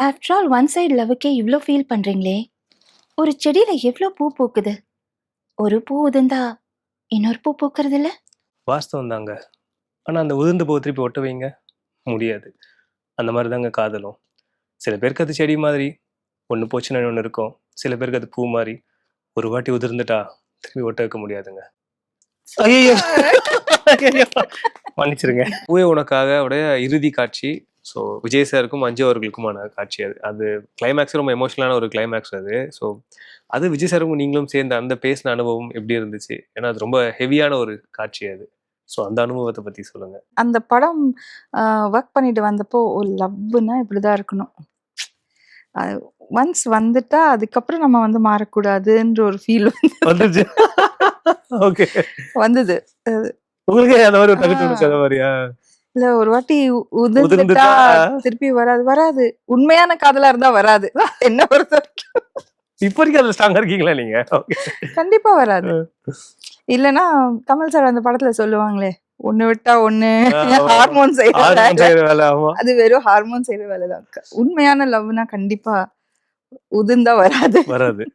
After all one side லவ்வுக்கே இவ்ளோ feel பண்றீங்களே! ஒரு செடியில எவ்ளோ பூ பூக்குது? ஒரு பூ உதிர்ந்தா இன்னொரு பூ பூக்கறதில்ல? வாஸ்தவம் தாங்க. ஆனா அந்த உதிர்ந்த பூவ திருப்பி ஒட்ட வைங்க. முடியாது. அந்த மாரி தாங்க காதலும். சில பேருக்கு அது செடி மாதிரி, ஒண்ணு போச்சுன்னா இன்னொன்னு இருக்கும். சில பேருக்கு அது பூ மாரி, ஒரு வாட்டி உதிர்ந்துட்டா திருப்பி ஒட்ட வைக்க முடியாதுங்க. ஐயய்யோ! ஐயய்யோ! மன்னிச்சிடுங்க. "பூவே உனக்காக" உடைய இறுதி காட்சி. ஸோ விஜய் சாருக்கும், மஞ்சு அவர்களுக்குமான காட்சி அது. அது கிளைமாக்ஸே ரொம்ப எமோஷனலான ஒரு கிளைமாக்ஸ் அது. ஸோ அது விஜய் சாரும் நீங்களும் சேர்ந்து அந்த பேசின அனுபவம் எப்படி இருந்துச்சு? ஏன்னா அது ரொம்ப ஹெவியான ஒரு காட்சி அது. ஸோ அந்த அனுபவத்த பத்தி சொல்லுங்க. அந்த படம் ஒர்க் பண்ணிட்டு வந்தப்போ, லவ்வுனா இப்படிதான் இருக்கணும். ஒன்ஸ் வந்துட்டா, அதுக்கப்புறம் நம்ம வந்து மாறக்கூடாதுன்ற ஒரு ஃபீல் வந்துருச்சு. ஓகே. வந்தது. உங்களுக்கே அந்த மாரி ஒரு ஆ. தகுதி வந்துச்சு அந்த மாரியா? இல்ல ஒரு வாட்டி உதிர்ந்துட்டா உதிர்ந்துட்டா திருப்பி வராது. உண்மையான காதலா இருந்தா வராது. என்ன பொறுத்தவரைக்கும். இப்ப வரைக்கும் அதுல ஸ்ட்ராங்கா இருக்கீங்களா நீங்க? ஓகே. கண்டிப்பா வராது. இல்லன்னா கமல் சார் அந்த படத்துல சொல்லுவாங்களே, "ஒண்ணு விட்டா ஒண்ணு ஹார்மோன் செய்ற ஹார்மோன் வேலை." செய்ற வேலை. ஆமா. அது வெறும் ஹார்மோன் செய்ற வேலை தான். உண்மையான லவ்னா கண்டிப்பா உதிர்ந்தா வராது. வராது.